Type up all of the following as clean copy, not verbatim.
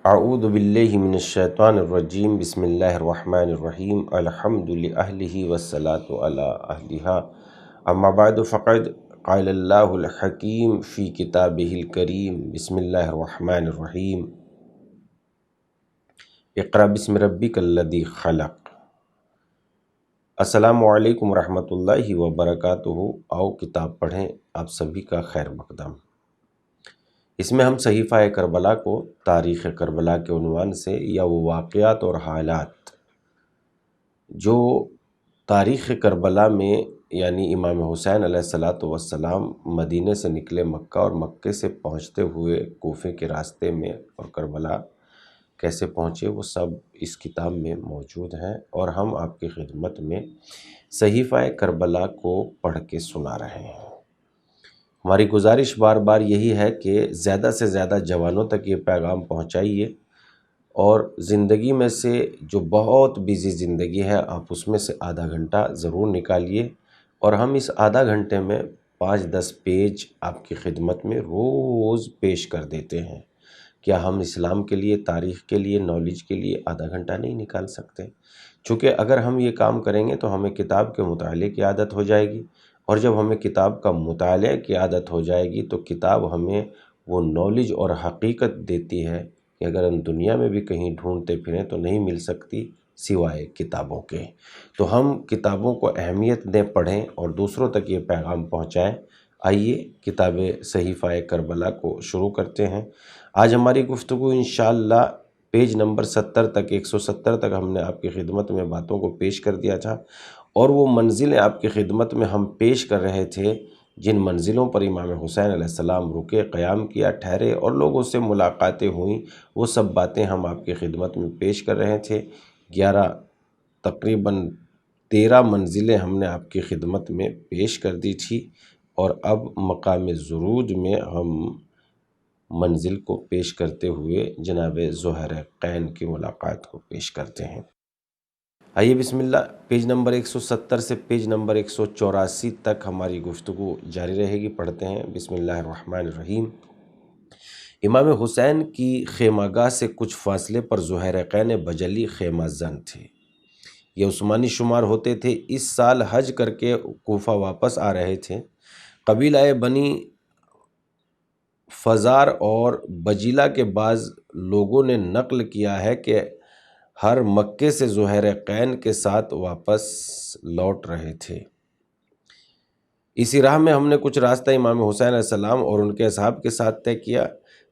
اعوذ باللہ من الشیطان الرجیم بسم اللہ الرحمن الرحیم الحمد لأہلہ والصلاة علی اہلہا اما بعد فقد قال اللہ الحکیم فی کتابہ الکریم بسم اللہ الرحمن الرحیم اقرأ بسم ربک الذی خلق۔ السلام علیکم ورحمۃ اللہ وبرکاتہ۔ آؤ کتاب پڑھیں، آپ سبھی کا خیر مقدم۔ اس میں ہم صحیفہ کربلا کو تاریخ کربلا کے عنوان سے یا وہ واقعات اور حالات جو تاریخ کربلا میں یعنی امام حسین علیہ السلام مدینے سے نکلے مکہ اور مکے سے پہنچتے ہوئے کوفے کے راستے میں اور کربلا کیسے پہنچے، وہ سب اس کتاب میں موجود ہیں اور ہم آپ کی خدمت میں صحیفہ کربلا کو پڑھ کے سنا رہے ہیں۔ ہماری گزارش بار بار یہی ہے کہ زیادہ سے زیادہ جوانوں تک یہ پیغام پہنچائیے، اور زندگی میں سے جو بہت بیزی زندگی ہے آپ اس میں سے آدھا گھنٹہ ضرور نکالیے، اور ہم اس آدھا گھنٹے میں 5-10 پیج آپ کی خدمت میں روز پیش کر دیتے ہیں۔ کیا ہم اسلام کے لیے، تاریخ کے لیے، نالج کے لیے آدھا گھنٹہ نہیں نکال سکتے؟ چونکہ اگر ہم یہ کام کریں گے تو ہمیں کتاب کے مطالعے کی عادت ہو جائے گی، اور جب ہمیں کتاب کا مطالعہ کی عادت ہو جائے گی تو کتاب ہمیں وہ نالج اور حقیقت دیتی ہے کہ اگر ہم دنیا میں بھی کہیں ڈھونڈتے پھریں تو نہیں مل سکتی سوائے کتابوں کے۔ تو ہم کتابوں کو اہمیت دیں، پڑھیں اور دوسروں تک یہ پیغام پہنچائیں۔ آئیے کتاب صحیفہ کربلا کو شروع کرتے ہیں۔ آج ہماری گفتگو انشاءاللہ پیج نمبر 70 تک 170 تک ہم نے آپ کی خدمت میں باتوں کو پیش کر دیا تھا، اور وہ منزلیں آپ کی خدمت میں ہم پیش کر رہے تھے جن منزلوں پر امام حسین علیہ السلام رکے، قیام کیا، ٹھہرے اور لوگوں سے ملاقاتیں ہوئیں، وہ سب باتیں ہم آپ کی خدمت میں پیش کر رہے تھے۔ 11 تقریباً 13 منزلیں ہم نے آپ کی خدمت میں پیش کر دی تھی، اور اب مقام ضرود میں ہم منزل کو پیش کرتے ہوئے جناب ذوالحرقین کی ملاقات کو پیش کرتے ہیں۔ آئیے بسم اللہ، پیج نمبر 170 سے پیج نمبر 184 تک ہماری گفتگو جاری رہے گی۔ پڑھتے ہیں بسم اللہ الرحمن الرحیم۔ امام حسین کی خیمہ گاہ سے کچھ فاصلے پر ذوالحرقین بجلی خیمہ زن تھے۔ یہ عثمانی شمار ہوتے تھے۔ اس سال حج کر کے کوفہ واپس آ رہے تھے۔ قبیلہ بنی فزار اور بجیلہ کے بعض لوگوں نے نقل کیا ہے کہ ہر مکے سے ذوالحرقین کے ساتھ واپس لوٹ رہے تھے۔ اسی راہ میں ہم نے کچھ راستہ امام حسین علیہ السلام اور ان کے اصحاب کے ساتھ طے کیا۔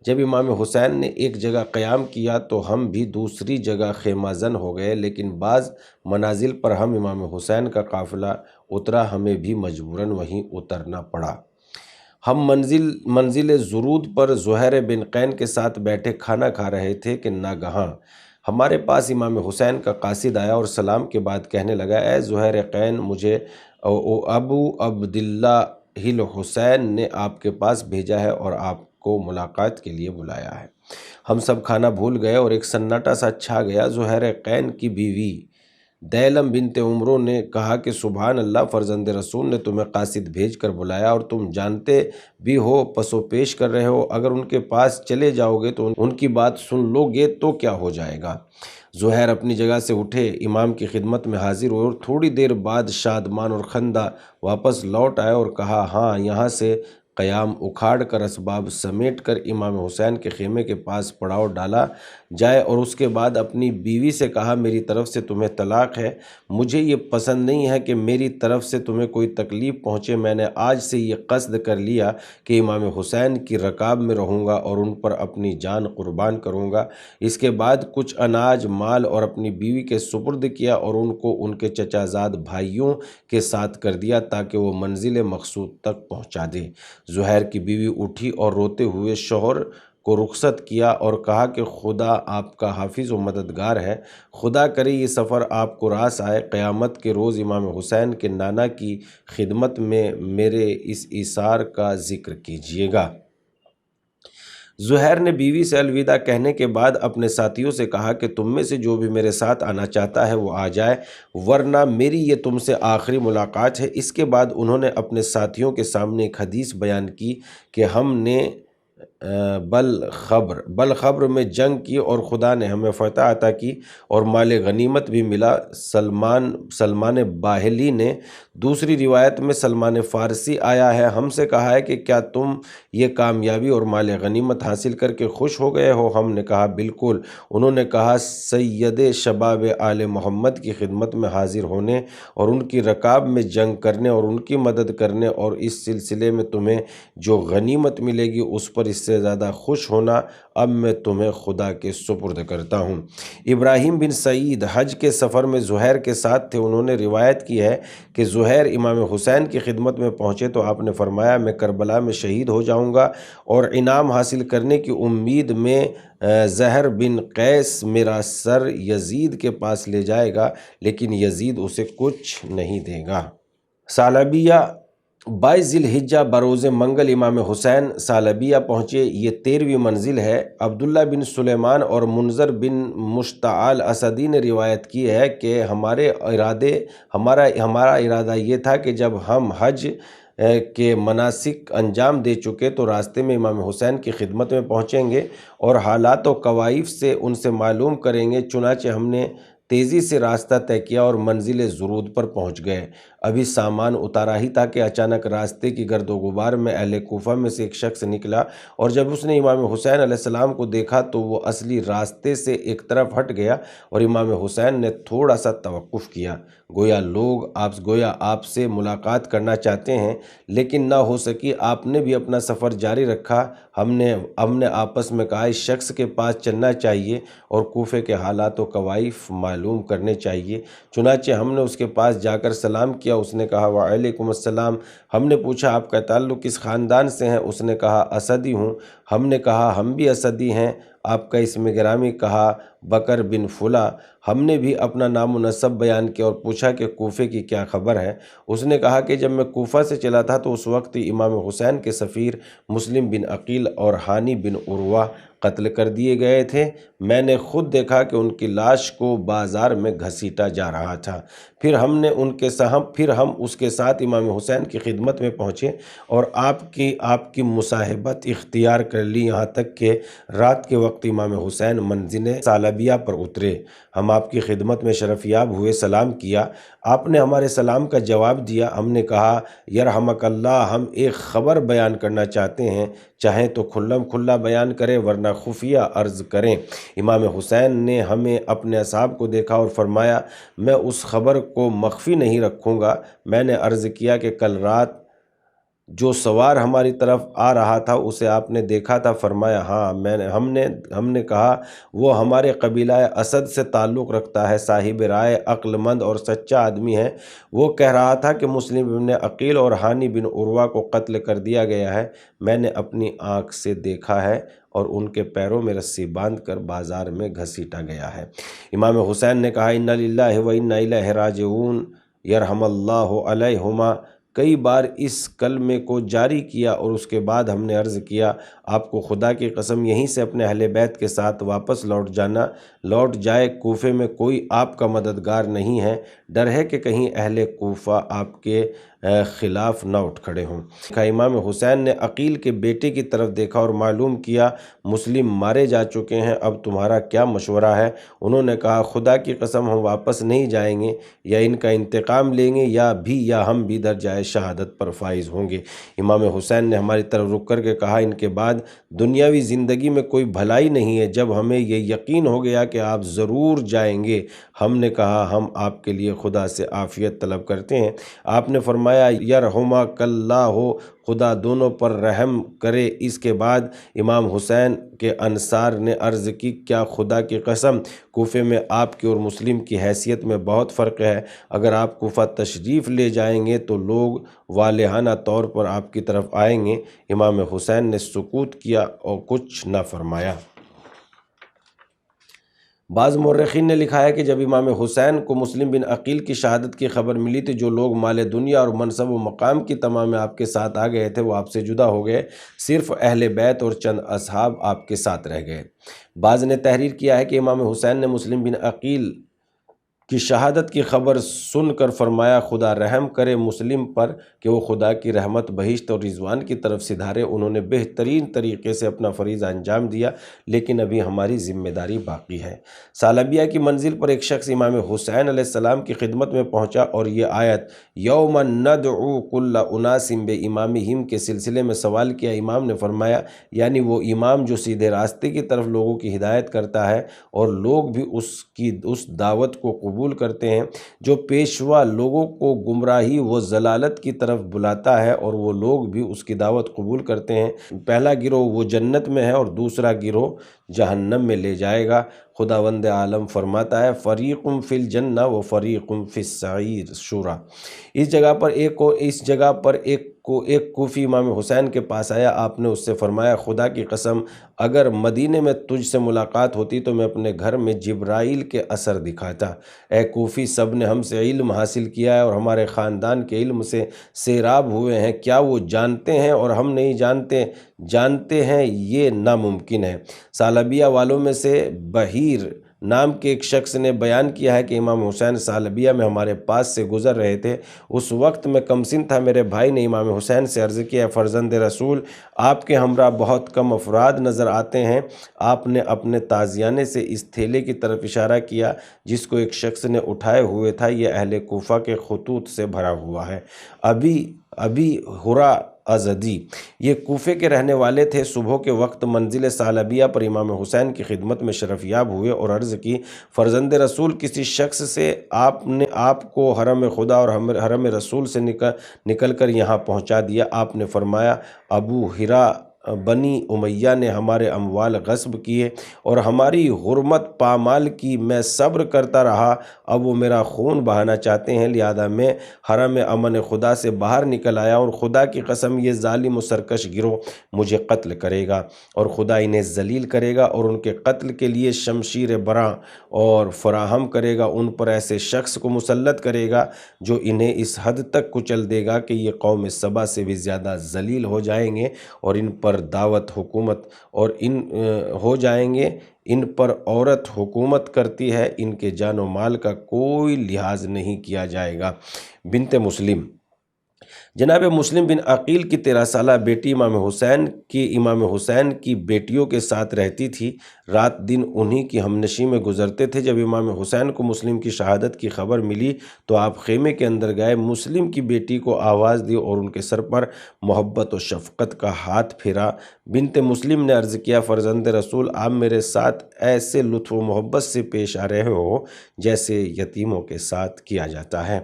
جب امام حسین نے ایک جگہ قیام کیا تو ہم بھی دوسری جگہ خیمہ زن ہو گئے، لیکن بعض منازل پر ہم امام حسین کا قافلہ اترا، ہمیں بھی مجبوراً وہیں اترنا پڑا۔ ہم منزل زرود پر زہیر بن قین کے ساتھ بیٹھے کھانا کھا رہے تھے کہ ناگہاں ہمارے پاس امام حسین کا قاصد آیا اور سلام کے بعد کہنے لگا، اے ذوالحرقین، مجھے ابو عبداللہ الحسین نے آپ کے پاس بھیجا ہے اور آپ کو ملاقات کے لیے بلایا ہے۔ ہم سب کھانا بھول گئے اور ایک سناٹا سا چھا گیا۔ ذوالحرقین کی بیوی دیلم بنت عمرو نے کہا کہ سبحان اللہ، فرزند رسول نے تمہیں قاصد بھیج کر بلایا اور تم جانتے بھی ہو، پس و پیش کر رہے ہو، اگر ان کے پاس چلے جاؤ گے تو ان کی بات سن لو گے تو کیا ہو جائے گا؟ زہیر اپنی جگہ سے اٹھے، امام کی خدمت میں حاضر ہوئے اور تھوڑی دیر بعد شادمان اور خندہ واپس لوٹ آئے اور کہا، ہاں، یہاں سے قیام اکھاڑ کر اسباب سمیٹ کر امام حسین کے خیمے کے پاس پڑاؤ ڈالا جائے، اور اس کے بعد اپنی بیوی سے کہا، میری طرف سے تمہیں طلاق ہے، مجھے یہ پسند نہیں ہے کہ میری طرف سے تمہیں کوئی تکلیف پہنچے، میں نے آج سے یہ قصد کر لیا کہ امام حسین کی رکاب میں رہوں گا اور ان پر اپنی جان قربان کروں گا۔ اس کے بعد کچھ اناج، مال اور اپنی بیوی کے سپرد کیا اور ان کو ان کے چچا زاد بھائیوں کے ساتھ کر دیا تاکہ وہ منزل مقصود تک پہنچا دے۔ زہیر کی بیوی اٹھی اور روتے ہوئے شوہر کو رخصت کیا اور کہا کہ خدا آپ کا حافظ و مددگار ہے، خدا کرے یہ سفر آپ کو راس آئے، قیامت کے روز امام حسین کے نانا کی خدمت میں میرے اس ایثار کا ذکر کیجیے گا۔ زہیر نے بیوی سے الوداع کہنے کے بعد اپنے ساتھیوں سے کہا کہ تم میں سے جو بھی میرے ساتھ آنا چاہتا ہے وہ آ جائے، ورنہ میری یہ تم سے آخری ملاقات ہے۔ اس کے بعد انہوں نے اپنے ساتھیوں کے سامنے ایک حدیث بیان کی کہ ہم نے بل خبر میں جنگ کی اور خدا نے ہمیں فتح عطا کی اور مال غنیمت بھی ملا۔ سلمان باہلی نے دوسری روایت میں سلمان فارسی آیا ہے، ہم سے کہا ہے کہ کیا تم یہ کامیابی اور مال غنیمت حاصل کر کے خوش ہو گئے ہو؟ ہم نے کہا بالکل۔ انہوں نے کہا سید شباب آل محمد کی خدمت میں حاضر ہونے اور ان کی رکاب میں جنگ کرنے اور ان کی مدد کرنے اور اس سلسلے میں تمہیں جو غنیمت ملے گی اس پر اس سے زیادہ خوش ہونا اب میں تمہیں خدا کے سپرد کرتا ہوں۔ ابراہیم بن سعید حج کے سفر میں زہیر کے ساتھ تھے، انہوں نے روایت کی ہے کہ زہیر امام حسین کی خدمت میں پہنچے تو آپ نے فرمایا میں کربلا میں شہید ہو جاؤں گا اور انعام حاصل کرنے کی امید میں زہر بن قیس میرا سر یزید کے پاس لے جائے گا لیکن یزید اسے کچھ نہیں دے گا۔ سالبیہ 22 ذی الحجہ بروز منگل امام حسین سالبیہ پہنچے، یہ 13ویں منزل ہے۔ عبداللہ بن سلیمان اور منذر بن مشتعل اسدی نے روایت کی ہے کہ ہمارا ارادہ یہ تھا کہ جب ہم حج کے مناسک انجام دے چکے تو راستے میں امام حسین کی خدمت میں پہنچیں گے اور حالات و کوائف سے ان سے معلوم کریں گے، چنانچہ ہم نے تیزی سے راستہ طے کیا اور منزل زرود پر پہنچ گئے۔ ابھی سامان اتارا ہی تھا کہ اچانک راستے کی گرد و غبار میں اہل کوفہ میں سے ایک شخص نکلا اور جب اس نے امام حسین علیہ السلام کو دیکھا تو وہ اصلی راستے سے ایک طرف ہٹ گیا اور امام حسین نے تھوڑا سا توقف کیا، گویا آپ سے ملاقات کرنا چاہتے ہیں، لیکن نہ ہو سکی۔ آپ نے بھی اپنا سفر جاری رکھا۔ ہم نے آپس میں کہا اس شخص کے پاس چلنا چاہیے اور کوفے کے حالات و کوائف معلوم کرنے چاہیے، چنانچہ ہم نے اس کے پاس جا کر سلام کیا۔ اس نے کہا وعلیکم السلام۔ ہم نے پوچھا آپ کا تعلق کس خاندان سے ہیں؟ اس نے کہا اسدی ہوں۔ ہم نے کہا ہم بھی اسدی ہیں۔ آپ کا اسم گرامی؟ کہا بکر بن فلاں۔ ہم نے بھی اپنا نام و نسب بیان کیا اور پوچھا کہ کوفے کی کیا خبر ہے؟ اس نے کہا کہ جب میں کوفہ سے چلا تھا تو اس وقت امام حسین کے سفیر مسلم بن عقیل اور ہانی بن عروہ قتل کر دیے گئے تھے۔ میں نے خود دیکھا کہ ان کی لاش کو بازار میں گھسیٹا جا رہا تھا۔ پھر ہم اس کے ساتھ امام حسین کی خدمت میں پہنچے اور آپ کی مصاحبت اختیار کر لی، یہاں تک کہ رات کے وقت امام حسین منزل سالبیہ پر اترے۔ ہم آپ کی خدمت میں شرف یاب ہوئے، سلام کیا۔ آپ نے ہمارے سلام کا جواب دیا۔ ہم نے کہا یرحمک اللہ، ہم ایک خبر بیان کرنا چاہتے ہیں، چاہیں تو کھلم کھلا بیان کریں ورنہ خفیہ عرض کریں۔ امام حسین نے ہمیں اپنے اصحاب کو دیکھا اور فرمایا میں اس خبر کو مخفی نہیں رکھوں گا۔ میں نے عرض کیا کہ کل رات جو سوار ہماری طرف آ رہا تھا اسے آپ نے دیکھا تھا؟ فرمایا ہاں۔ ہم نے کہا وہ ہمارے قبیلہ اسد سے تعلق رکھتا ہے، صاحب رائے، عقل مند اور سچا آدمی ہے۔ وہ کہہ رہا تھا کہ مسلم بن عقیل اور ہانی بن عروہ کو قتل کر دیا گیا ہے، میں نے اپنی آنکھ سے دیکھا ہے اور ان کے پیروں میں رسی باندھ کر بازار میں گھسیٹا گیا ہے۔ امام حسین نے کہا انا للہ و انا الیہ راجعون، یرحم اللہ علیہما۔ کئی بار اس کلمے کو جاری کیا اور اس کے بعد ہم نے عرض کیا آپ کو خدا کی قسم یہیں سے اپنے اہل بیت کے ساتھ واپس لوٹ جائے، کوفے میں کوئی آپ کا مددگار نہیں ہے، ڈر ہے کہ کہیں اہل کوفہ آپ کے خلاف نہ اٹھ کھڑے ہوں۔ امام حسین نے عقیل کے بیٹے کی طرف دیکھا اور معلوم کیا مسلم مارے جا چکے ہیں، اب تمہارا کیا مشورہ ہے؟ انہوں نے کہا خدا کی قسم ہم واپس نہیں جائیں گے، یا ان کا انتقام لیں گے یا ہم بھی درجۂ شہادت پر فائز ہوں گے۔ امام حسین نے ہماری طرف رک کر کے کہا ان کے بعد دنیاوی زندگی میں کوئی بھلائی نہیں ہے۔ جب ہمیں یہ یقین ہو گیا کہ آپ ضرور جائیں گے، ہم نے کہا ہم آپ کے لیے خدا سے عافیت طلب کرتے ہیں۔ آپ نے فرمایا یرحمک اللہ، خدا دونوں پر رحم کرے۔ اس کے بعد امام حسین کے انصار نے عرض کی کیا خدا کی قسم کوفے میں آپ کی اور مسلم کی حیثیت میں بہت فرق ہے، اگر آپ کوفہ تشریف لے جائیں گے تو لوگ والہانہ طور پر آپ کی طرف آئیں گے۔ امام حسین نے سکوت کیا اور کچھ نہ فرمایا۔ بعض مورخین نے لکھا ہے کہ جب امام حسین کو مسلم بن عقیل کی شہادت کی خبر ملی تھی، جو لوگ مال دنیا اور منصب و مقام کی تمام میں آپ کے ساتھ آ گئے تھے وہ آپ سے جدا ہو گئے، صرف اہل بیت اور چند اصحاب آپ کے ساتھ رہ گئے۔ بعض نے تحریر کیا ہے کہ امام حسین نے مسلم بن عقیل کی شہادت کی خبر سن کر فرمایا خدا رحم کرے مسلم پر کہ وہ خدا کی رحمت بہشت اور رضوان کی طرف سدھارے۔ انہوں نے بہترین طریقے سے اپنا فریضہ انجام دیا، لیکن ابھی ہماری ذمہ داری باقی ہے۔ سالبیہ کی منزل پر ایک شخص امام حسین علیہ السلام کی خدمت میں پہنچا اور یہ آیت یوم ندعو کل اناس بامامہم کے سلسلے میں سوال کیا۔ امام نے فرمایا یعنی وہ امام جو سیدھے راستے کی طرف لوگوں کی ہدایت کرتا ہے اور لوگ بھی اس دعوت کو قبول کرتے ہیں، جو پیشوا لوگوں کو گمراہی و ضلالت کی طرف بلاتا ہے اور وہ لوگ بھی اس کی دعوت قبول کرتے ہیں، پہلا گروہ وہ جنت میں ہے اور دوسرا گروہ جہنم میں لے جائے گا۔ خداوند عالم فرماتا ہے فریق فی الجنہ و فریق فی السعیر شورى۔ اس جگہ پر ایک کوفی امام حسین کے پاس آیا، آپ نے اس سے فرمایا خدا کی قسم اگر مدینے میں تجھ سے ملاقات ہوتی تو میں اپنے گھر میں جبرائیل کے اثر دکھاتا۔ اے کوفی، سب نے ہم سے علم حاصل کیا ہے اور ہمارے خاندان کے علم سے سیراب ہوئے ہیں، کیا وہ جانتے ہیں اور ہم نہیں جانتے ہیں؟ یہ ناممکن ہے۔ سالبیہ والوں میں سے بحیر نام کے ایک شخص نے بیان کیا ہے کہ امام حسین سالبیہ میں ہمارے پاس سے گزر رہے تھے، اس وقت میں کمسن تھا، میرے بھائی نے امام حسین سے عرض کیا فرزند رسول، آپ کے ہمراہ بہت کم افراد نظر آتے ہیں۔ آپ نے اپنے تازیانے سے اس تھیلے کی طرف اشارہ کیا جس کو ایک شخص نے اٹھائے ہوئے تھا، یہ اہل کوفہ کے خطوط سے بھرا ہوا ہے۔ ابھی ہرا ازدی یہ کوفے کے رہنے والے تھے، صبح کے وقت منزل سالبیہ پر امام حسین کی خدمت میں شرفیاب ہوئے اور عرض کی فرزند رسول، کسی شخص سے آپ نے آپ کو حرم خدا اور حرم رسول سے نکل کر یہاں پہنچا دیا۔ آپ نے فرمایا ابو ہرا بنی امیہ نے ہمارے اموال غصب کیے اور ہماری حرمت پامال کی، میں صبر کرتا رہا، اب وہ میرا خون بہانا چاہتے ہیں، لہذا میں حرم امن خدا سے باہر نکل آیا اور خدا کی قسم یہ ظالم و سرکش گروہ مجھے قتل کرے گا اور خدا انہیں ذلیل کرے گا اور ان کے قتل کے لیے شمشیر براں اور فراہم کرے گا، ان پر ایسے شخص کو مسلط کرے گا جو انہیں اس حد تک کچل دے گا کہ یہ قوم سبا سے بھی زیادہ ذلیل ہو جائیں گے اور ان پر دعوت حکومت اور ہو جائیں گے۔ ان پر عورت حکومت کرتی ہے، ان کے جان و مال کا کوئی لحاظ نہیں کیا جائے گا۔ بنت مسلم جناب مسلم بن عقیل کی 13 سالہ بیٹی امام حسین کی بیٹیوں کے ساتھ رہتی تھی، رات دن انہی کی ہمنشی میں گزرتے تھے۔ جب امام حسین کو مسلم کی شہادت کی خبر ملی تو آپ خیمے کے اندر گئے، مسلم کی بیٹی کو آواز دی اور ان کے سر پر محبت و شفقت کا ہاتھ پھیرا۔ بنت مسلم نے عرض کیا فرزند رسول، آپ میرے ساتھ ایسے لطف و محبت سے پیش آ رہے ہو جیسے یتیموں کے ساتھ کیا جاتا ہے،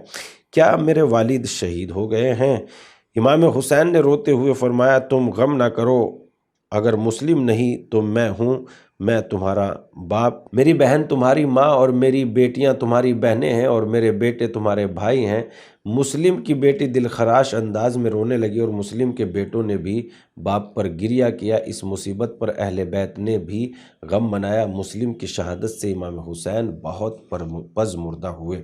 کیا میرے والد شہید ہو گئے ہیں؟ امام حسین نے روتے ہوئے فرمایا تم غم نہ کرو، اگر مسلم نہیں تو میں ہوں، میں تمہارا باپ، میری بہن تمہاری ماں اور میری بیٹیاں تمہاری بہنیں ہیں اور میرے بیٹے تمہارے بھائی ہیں۔ مسلم کی بیٹی دل خراش انداز میں رونے لگی اور مسلم کے بیٹوں نے بھی باپ پر گریہ کیا۔ اس مصیبت پر اہل بیت نے بھی غم منایا۔ مسلم کی شہادت سے امام حسین بہت پزمردہ ہوئے،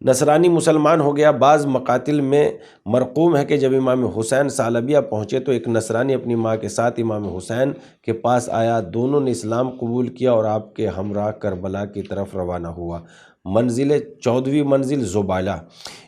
نصرانی مسلمان ہو گیا۔ بعض مقاتل میں مرقوم ہے کہ جب امام حسین سالبیہ پہنچے تو ایک نصرانی اپنی ماں کے ساتھ امام حسین کے پاس آیا، دونوں نے اسلام قبول کیا اور آپ کے ہمراہ کربلا کی طرف روانہ ہوا۔ 14ویں منزل زبالہ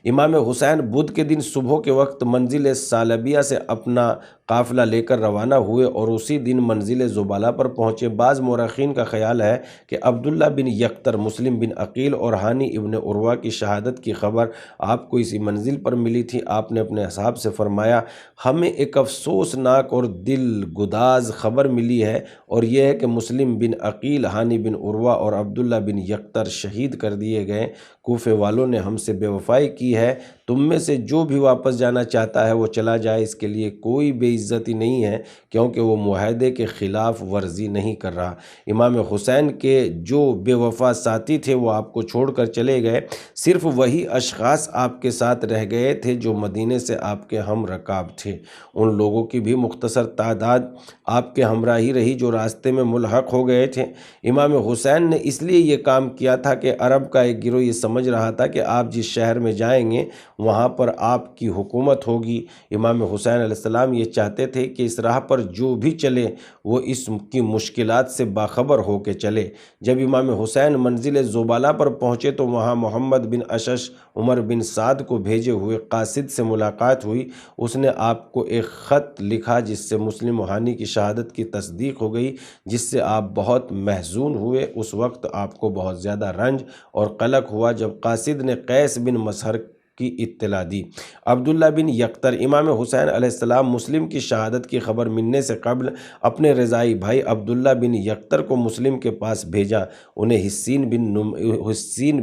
امام حسین بدھ کے دن صبح کے وقت منزل سالبیہ سے اپنا قافلہ لے کر روانہ ہوئے اور اسی دن منزل زبالہ پر پہنچے۔ بعض مورخین کا خیال ہے کہ عبداللہ بن یقطر، مسلم بن عقیل اور ہانی ابن عروہ کی شہادت کی خبر آپ کو اسی منزل پر ملی تھی۔ آپ نے اپنے اصحاب سے فرمایا ہمیں ایک افسوسناک اور دل گداز خبر ملی ہے اور یہ ہے کہ مسلم بن عقیل، ہانی بن عروہ اور عبداللہ بن یقطر شہید کر دیے گئے۔ کوفے والوں نے ہم سے بے وفائی کی ہے، تم میں سے جو بھی واپس جانا چاہتا ہے وہ چلا جائے، اس کے لیے کوئی بے عزتی نہیں ہے کیونکہ وہ معاہدے کے خلاف ورزی نہیں کر رہا۔ امام حسین کے جو بے وفا ساتھی تھے وہ آپ کو چھوڑ کر چلے گئے، صرف وہی اشخاص آپ کے ساتھ رہ گئے تھے جو مدینے سے آپ کے ہم رکاب تھے، ان لوگوں کی بھی مختصر تعداد آپ کے ہمراہ ہی رہی جو راستے میں ملحق ہو گئے تھے۔ امام حسین نے اس لیے یہ کام کیا تھا کہ عرب کا ایک گروہ یہ سمجھ رہا تھا کہ آپ جس شہر میں جائیں گے وہاں پر آپ کی حکومت ہوگی۔ امام حسین علیہ السلام یہ چاہتے تھے کہ اس راہ پر جو بھی چلے وہ اس کی مشکلات سے باخبر ہو کے چلے۔ جب امام حسین منزل زبالہ پر پہنچے تو وہاں محمد بن اشش عمر بن سعد کو بھیجے ہوئے قاصد سے ملاقات ہوئی۔ اس نے آپ کو ایک خط لکھا جس سے مسلم ہانی کی شہادت کی تصدیق ہو گئی، جس سے آپ بہت محزون ہوئے۔ اس وقت آپ کو بہت زیادہ رنج اور قلق ہوا جب قاصد نے قیس بن مسہر کی اطلاع دی۔ عبداللہ بن یقطر امام حسین علیہ السلام مسلم کی شہادت کی خبر ملنے سے قبل اپنے رضاعی بھائی عبداللہ بن یقطر کو مسلم کے پاس بھیجا۔ انہیں حسین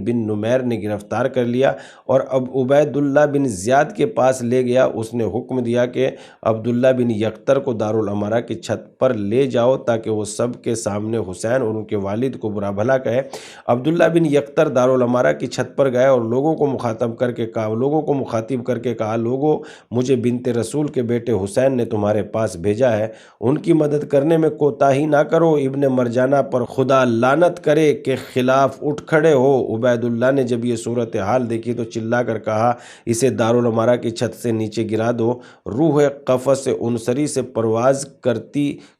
بن نمیر نے گرفتار کر لیا اور اب عبید اللہ بن زیاد کے پاس لے گیا۔ اس نے حکم دیا کہ عبداللہ بن یقطر کو دارالامارہ کی چھت پر لے جاؤ تاکہ وہ سب کے سامنے حسین اور ان کے والد کو برا بھلا کہے۔ عبداللہ بن یقطر دارالامارہ کی چھت پر گئے اور لوگوں کو مخاطب کر کے کہا لوگو، مجھے بنت رسول کے بیٹے حسین نے تمہارے پاس بھیجا ہے، ان کی مدد کرنے میں کوتاہی نہ کرو۔ ابن مرجانہ پر خدا لعنت کرے کے خلاف اٹھ کھڑے ہو۔ عبید اللہ نے جب یہ صورتحال دیکھی تو چلا کر کہا اسے دارالامارہ کی چھت سے نیچے گرا دو۔ روح قفص انصری سے پرواز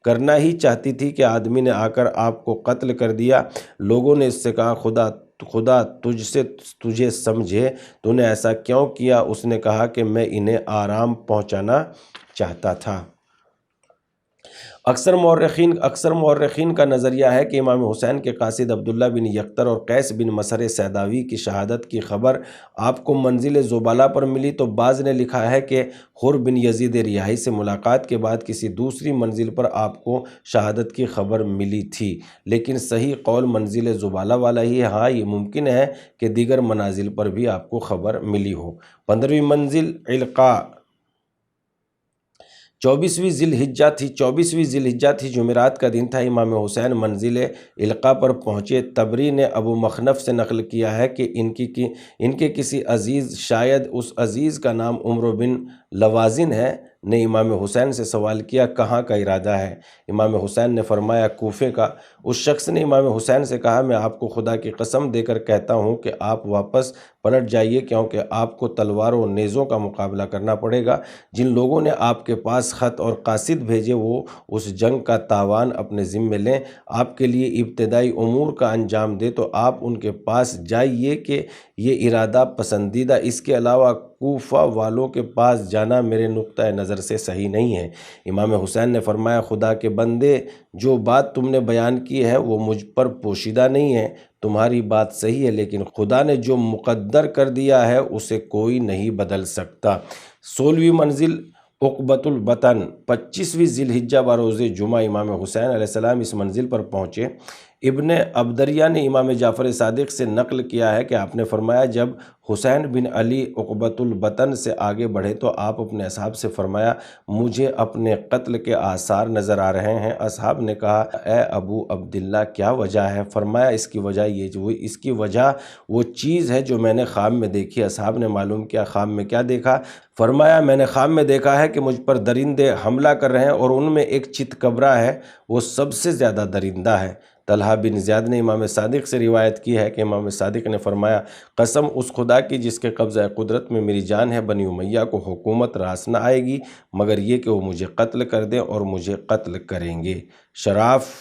کرنا ہی چاہتی تھی کہ آدمی نے آ کر آپ کو قتل کر دیا۔ لوگوں نے اس سے کہا خدا تجھے سمجھے، تو نے ایسا کیوں کیا؟ اس نے کہا کہ میں انہیں آرام پہنچانا چاہتا تھا۔ اکثر مورخین کا نظریہ ہے کہ امام حسین کے قاصد عبداللہ بن یقطر اور قیس بن مسہر سیداوی کی شہادت کی خبر آپ کو منزل زبالہ پر ملی تو بعض نے لکھا ہے کہ حر بن یزید ریاحی سے ملاقات کے بعد کسی دوسری منزل پر آپ کو شہادت کی خبر ملی تھی، لیکن صحیح قول منزل زبالہ والا ہی ہے۔ ہاں، یہ ممکن ہے کہ دیگر منازل پر بھی آپ کو خبر ملی ہو۔ 15ویں منزل علقہ 24ویں ذی الحجہ تھی، جمعرات کا دن تھا۔ امام حسین منزل علقہ پر پہنچے۔ تبری نے ابو مخنف سے نقل کیا ہے کہ ان کے کسی عزیز، شاید اس عزیز کا نام عمرو بن لوازن ہے، نے امام حسین سے سوال کیا کہاں کا ارادہ ہے؟ امام حسین نے فرمایا کوفے کا۔ اس شخص نے امام حسین سے کہا میں آپ کو خدا کی قسم دے کر کہتا ہوں کہ آپ واپس پلٹ جائیے، کیونکہ آپ کو تلواروں و نیزوں کا مقابلہ کرنا پڑے گا۔ جن لوگوں نے آپ کے پاس خط اور قاصد بھیجے وہ اس جنگ کا تاوان اپنے ذمے لیں، آپ کے لیے ابتدائی امور کا انجام دے تو آپ ان کے پاس جائیے کہ یہ ارادہ پسندیدہ، اس کے علاوہ کوفہ والوں کے پاس جانا میرے نقطۂ نظر سے صحیح نہیں ہے۔ امام حسین نے فرمایا خدا کے بندے، جو بات تم نے بیان کی ہے وہ مجھ پر پوشیدہ نہیں ہے۔ تمہاری بات صحیح ہے، لیکن خدا نے جو مقدر کر دیا ہے اسے کوئی نہیں بدل سکتا۔ 16ویں منزل عقبۃ البطن 25ویں ذی الحجہ بروز جمعہ امام حسین علیہ السلام اس منزل پر پہنچے۔ ابن عبدریہ نے امام جعفر صادق سے نقل کیا ہے کہ آپ نے فرمایا جب حسین بن علی عقبۃ البطن سے آگے بڑھے تو آپ اپنے اصحاب سے فرمایا مجھے اپنے قتل کے آثار نظر آ رہے ہیں۔ اصحاب نے کہا اے ابو عبداللہ کیا وجہ ہے؟ فرمایا اس کی وجہ وہ چیز ہے جو میں نے خواب میں دیکھی۔ اصحاب نے معلوم کیا خواب میں کیا دیکھا؟ فرمایا میں نے خواب میں دیکھا ہے کہ مجھ پر درندے حملہ کر رہے ہیں اور ان میں ایک چتکبرا ہے، وہ سب سے زیادہ درندہ ہے۔ طلحہ بن زیاد نے امام صادق سے روایت کی ہے کہ امام صادق نے فرمایا قسم اس خدا کی جس کے قبضہ قدرت میں میری جان ہے، بنی امیہ کو حکومت راس نہ آئے گی مگر یہ کہ وہ مجھے قتل کر دیں اور مجھے قتل کریں گے۔ شراف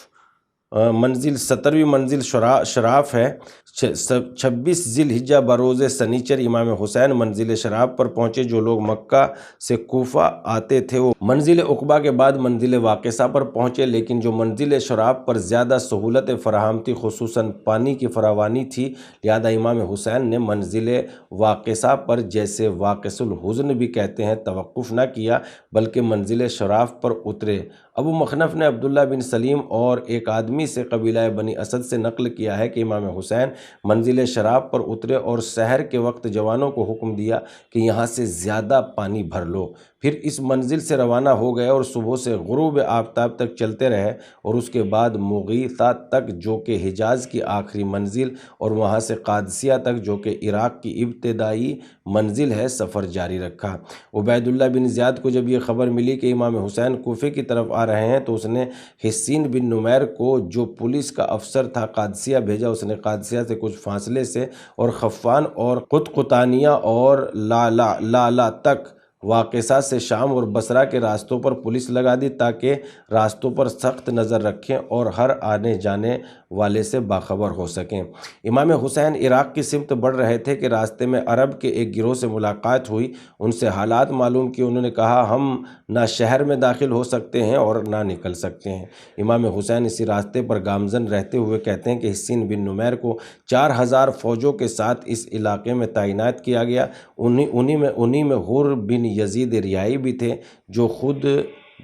منزل 17ویں منزل شراف ہے۔ 26 ذی الحجہ بروز سنیچر امام حسین منزل شراف پر پہنچے۔ جو لوگ مکہ سے کوفہ آتے تھے وہ منزل عقبہ کے بعد منزل واقصہ پر پہنچے، لیکن جو منزل شراف پر زیادہ سہولت فراہم تھی خصوصاً پانی کی فراوانی تھی، لہذا امام حسین نے منزل واقصہ پر، جسے واقص الحزن بھی کہتے ہیں، توقف نہ کیا بلکہ منزل شراف پر اترے۔ ابو مخنف نے عبداللہ بن سلیم اور ایک آدمی سے قبیلہ بنی اسد سے نقل کیا ہے کہ امام حسین منزل شراف پر اترے اور سحر کے وقت جوانوں کو حکم دیا کہ یہاں سے زیادہ پانی بھر لو، پھر اس منزل سے روانہ ہو گئے اور صبح سے غروب آفتاب تک چلتے رہے اور اس کے بعد مغیثہ تک جو کہ حجاز کی آخری منزل اور وہاں سے قادسیہ تک جو کہ عراق کی ابتدائی منزل ہے سفر جاری رکھا۔ عبید اللہ بن زیاد کو جب یہ خبر ملی کہ امام حسین کوفے کی طرف آ رہے ہیں تو اس نے حسین بن نمیر کو جو پولیس کا افسر تھا قادسیہ بھیجا۔ اس نے قادسیہ سے کچھ فاصلے سے اور خفان اور قطقطانیہ اور لالا تک واقعہ سے شام اور بصرہ کے راستوں پر پولیس لگا دی تاکہ راستوں پر سخت نظر رکھیں اور ہر آنے جانے والے سے باخبر ہو سکیں۔ امام حسین عراق کی سمت بڑھ رہے تھے کہ راستے میں عرب کے ایک گروہ سے ملاقات ہوئی۔ ان سے حالات معلوم کیے۔ انہوں نے کہا ہم نہ شہر میں داخل ہو سکتے ہیں اور نہ نکل سکتے ہیں۔ امام حسین اسی راستے پر گامزن رہتے ہوئے کہتے ہیں کہ حسین بن نمیر کو 4000 فوجوں کے ساتھ اس علاقے میں تعینات کیا گیا۔ انہی میں حر بن یزید ریائی بھی تھے جو خود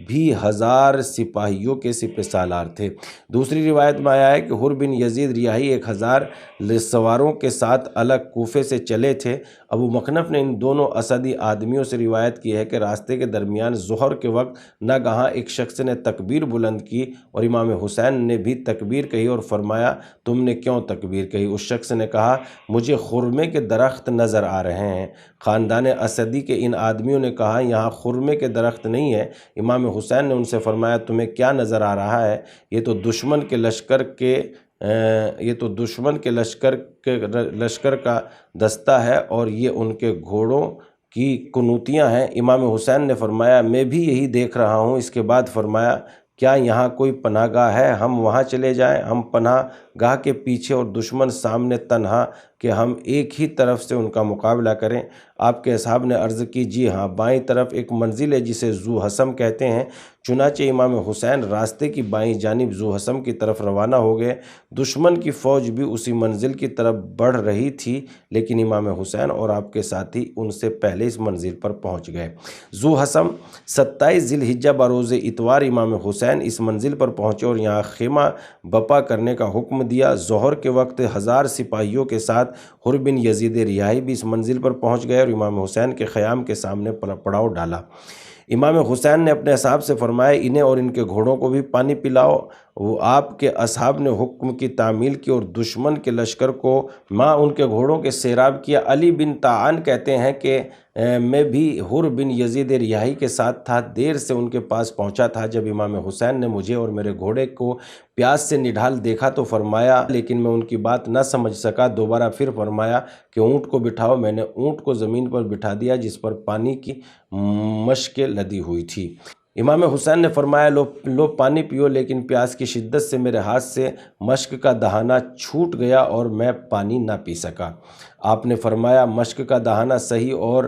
بھی 1000 سپاہیوں کے سپہ سالار تھے۔ دوسری روایت میں آیا ہے کہ حر بن یزید ریائی 1000 سواروں کے ساتھ الگ کوفے سے چلے تھے۔ ابو مخنف نے ان دونوں اسدی آدمیوں سے روایت کی ہے کہ راستے کے درمیان ظہر کے وقت ناگہاں ایک شخص نے تکبیر بلند کی اور امام حسین نے بھی تکبیر کہی اور فرمایا تم نے کیوں تکبیر کہی؟ اس شخص نے کہا مجھے خرمے کے درخت نظر آ رہے ہیں۔ خاندان اسدی کے ان آدمیوں نے کہا یہاں خرمے کے درخت نہیں ہے۔ امام حسین نے ان سے فرمایا تمہیں کیا نظر آ رہا ہے؟ یہ تو دشمن کے لشکر کا دستہ ہے اور یہ ان کے گھوڑوں کی کنوتیاں ہیں۔ امام حسین نے فرمایا میں بھی یہی دیکھ رہا ہوں۔ اس کے بعد فرمایا کیا یہاں کوئی پناہ گاہ ہے؟ ہم وہاں چلے جائیں، ہم پناہ گاہ کے پیچھے اور دشمن سامنے تنہا کہ ہم ایک ہی طرف سے ان کا مقابلہ کریں۔ آپ کے اصحاب نے عرض کی جی ہاں، بائیں طرف ایک منزل ہے جسے ذو حسم کہتے ہیں۔ چنانچہ امام حسین راستے کی بائیں جانب ذو حسم کی طرف روانہ ہو گئے۔ دشمن کی فوج بھی اسی منزل کی طرف بڑھ رہی تھی لیکن امام حسین اور آپ کے ساتھی ان سے پہلے اس منزل پر پہنچ گئے۔ ذو حسم 27 ذی الحجہ بروز اتوار امام حسین اس منزل پر پہنچے اور یہاں خیمہ بپا کرنے کا حکم دیا۔ ظہر کے وقت 1000 سپاہیوں کے ساتھ حر بن یزید ریائی بھی اس منزل پر پہنچ گئے اور امام حسین کے خیام کے سامنے پڑاؤ ڈالا۔ امام حسین نے اپنے اصحاب سے فرمایا انہیں اور ان کے گھوڑوں کو بھی پانی پلاؤ۔ وہ آپ کے اصحاب نے حکم کی تعمیل کی اور دشمن کے لشکر کو ان کے گھوڑوں کے سیراب کیا۔ علی بن طاعن کہتے ہیں کہ میں بھی حر بن یزید ریائی کے ساتھ تھا، دیر سے ان کے پاس پہنچا تھا۔ جب امام حسین نے مجھے اور میرے گھوڑے کو پیاس سے نڈھال دیکھا تو فرمایا لیکن میں ان کی بات نہ سمجھ سکا۔ دوبارہ پھر فرمایا کہ اونٹ کو بٹھاؤ۔ میں نے اونٹ کو زمین پر بٹھا دیا جس پر پانی کی مشکیں لدی ہوئی تھی۔ امام حسین نے فرمایا لو پانی پیو، لیکن پیاس کی شدت سے میرے ہاتھ سے مشک کا دہانہ چھوٹ گیا اور میں پانی نہ پی سکا۔ آپ نے فرمایا مشک کا دہانہ صحیح اور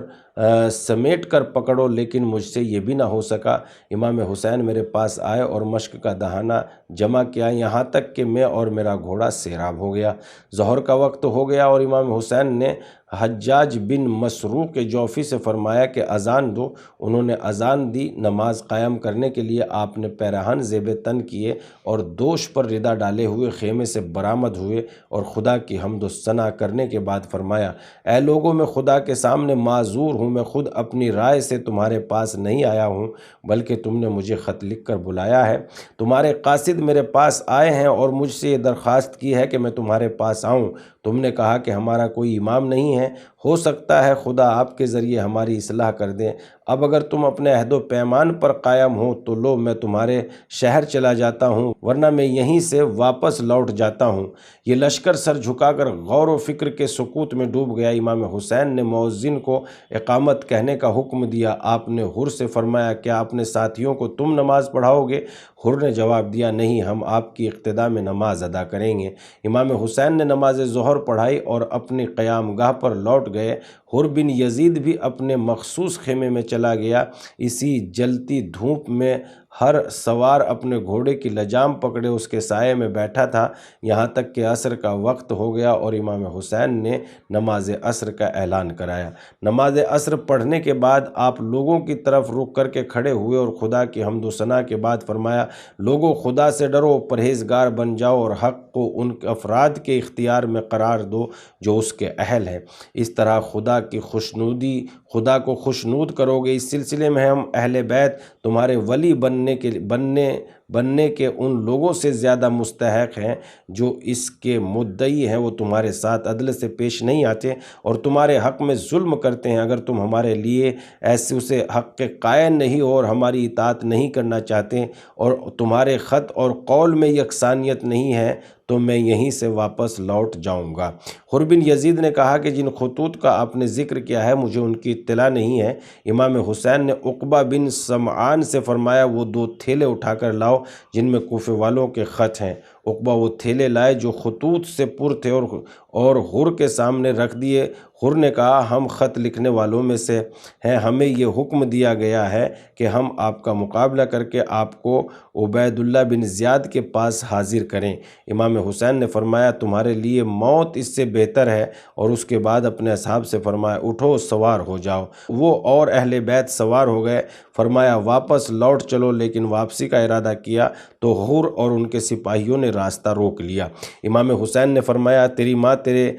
سمیٹ کر پکڑو، لیکن مجھ سے یہ بھی نہ ہو سکا۔ امام حسین میرے پاس آئے اور مشک کا دہانہ جمع کیا یہاں تک کہ میں اور میرا گھوڑا سیراب ہو گیا۔ ظہر کا وقت ہو گیا اور امام حسین نے حجاج بن مسروق جوفی سے فرمایا کہ اذان دو۔ انہوں نے اذان دی۔ نماز قائم کرنے کے لیے آپ نے پیراہن زیب تن کیے اور دوش پر ردا ڈالے ہوئے خیمے سے برآمد ہوئے اور خدا کی حمد و ثنا کرنے کے بعد فرمایا اے لوگوں میں خدا کے سامنے معذور ہوں، میں خود اپنی رائے سے تمہارے پاس نہیں آیا ہوں بلکہ تم نے مجھے خط لکھ کر بلایا ہے۔ تمہارے قاصد میرے پاس آئے ہیں اور مجھ سے یہ درخواست کی ہے کہ میں تمہارے پاس آؤں۔ تم نے کہا کہ ہمارا کوئی امام نہیں ہے، ہو سکتا ہے خدا آپ کے ذریعے ہماری اصلاح کر دیں۔ اب اگر تم اپنے عہد و پیمان پر قائم ہو تو لو میں تمہارے شہر چلا جاتا ہوں، ورنہ میں یہیں سے واپس لوٹ جاتا ہوں۔ یہ لشکر سر جھکا کر غور و فکر کے سکوت میں ڈوب گیا۔ امام حسین نے مؤذن کو اقامت کہنے کا حکم دیا۔ آپ نے حر سے فرمایا کیا اپنے ساتھیوں کو تم نماز پڑھاؤ گے؟ حر نے جواب دیا نہیں، ہم آپ کی اقتداء میں نماز ادا کریں گے۔ امام حسین نے نماز ظہر پڑھائی اور اپنی قیام گاہ پر لوٹ گئے۔ حر بن یزید بھی اپنے مخصوص خیمے میں چلا گیا۔ اسی جلتی دھوپ میں ہر سوار اپنے گھوڑے کی لجام پکڑے اس کے سائے میں بیٹھا تھا، یہاں تک کہ عصر کا وقت ہو گیا اور امام حسین نے نماز عصر کا اعلان کرایا۔ نماز عصر پڑھنے کے بعد آپ لوگوں کی طرف رخ کر کے کھڑے ہوئے اور خدا کی حمد و ثنا کے بعد فرمایا، لوگوں خدا سے ڈرو، پرہیزگار بن جاؤ اور حق کو ان افراد کے اختیار میں قرار دو جو اس کے اہل ہیں۔ اس طرح خدا کو خوشنود کرو گے۔ اس سلسلے میں ہم اہل بیت تمہارے ولی بننے کے ان لوگوں سے زیادہ مستحق ہیں جو اس کے مدعی ہیں، وہ تمہارے ساتھ عدل سے پیش نہیں آتے اور تمہارے حق میں ظلم کرتے ہیں۔ اگر تم ہمارے لیے ایسے اسے حق کے قائل نہیں ہو اور ہماری اطاعت نہیں کرنا چاہتے اور تمہارے خط اور قول میں یکسانیت نہیں ہے تو میں یہیں سے واپس لوٹ جاؤں گا۔ حر بن یزید نے کہا کہ جن خطوط کا آپ نے ذکر کیا ہے مجھے ان کی اطلاع نہیں ہے۔ امام حسین نے عقبہ بن سمعان سے فرمایا، وہ 2 تھیلے اٹھا کر لاؤ جن میں کوفے والوں کے خط ہیں۔ عقبہ وہ تھیلے لائے جو خطوط سے پر تھے اور حر کے سامنے رکھ دیے۔ حر نے کہا، ہم خط لکھنے والوں میں سے ہیں، ہمیں یہ حکم دیا گیا ہے کہ ہم آپ کا مقابلہ کر کے آپ کو عبید اللہ بن زیاد کے پاس حاضر کریں۔ امام حسین نے فرمایا، تمہارے لیے موت اس سے بہتر ہے، اور اس کے بعد اپنے اصحاب سے فرمایا، اٹھو سوار ہو جاؤ۔ وہ اور اہل بیت سوار ہو گئے۔ فرمایا، واپس لوٹ چلو، لیکن واپسی کا ارادہ کیا تو حر اور ان کے سپاہیوں نے راستہ روک لیا۔ امام حسین نے فرمایا، تیری ماں تیرے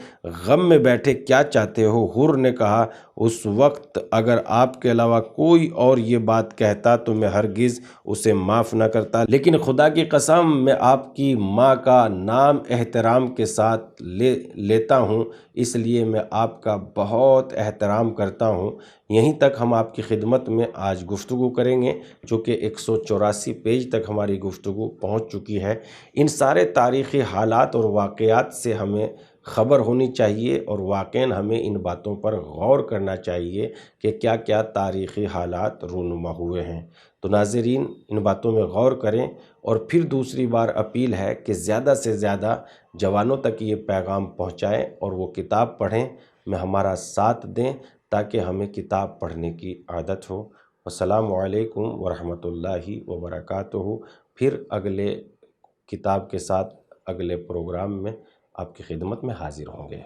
غم میں بیٹھے کیا چاہتے ہو؟ حر نے کہا، اس وقت اگر آپ کے علاوہ کوئی اور یہ بات کہتا تو میں ہرگز اسے معاف نہ کرتا، لیکن خدا کی قسم میں آپ کی ماں کا نام احترام کے ساتھ لیتا ہوں، اس لیے میں آپ کا بہت احترام کرتا ہوں۔ یہیں تک ہم آپ کی خدمت میں آج گفتگو کریں گے، جو کہ 184 پیج تک ہماری گفتگو پہنچ چکی ہے۔ ان سارے تاریخی حالات اور واقعات سے ہمیں خبر ہونی چاہیے اور واقعاً ہمیں ان باتوں پر غور کرنا چاہیے کہ کیا کیا تاریخی حالات رونما ہوئے ہیں۔ تو ناظرین، ان باتوں میں غور کریں، اور پھر دوسری بار اپیل ہے کہ زیادہ سے زیادہ جوانوں تک یہ پیغام پہنچائیں اور وہ کتاب پڑھیں، میں ہمارا ساتھ دیں تاکہ ہمیں کتاب پڑھنے کی عادت ہو۔ السلام علیکم ورحمۃ اللہ وبرکاتہ۔ پھر اگلے کتاب کے ساتھ اگلے پروگرام میں آپ کی خدمت میں حاضر ہوں گے۔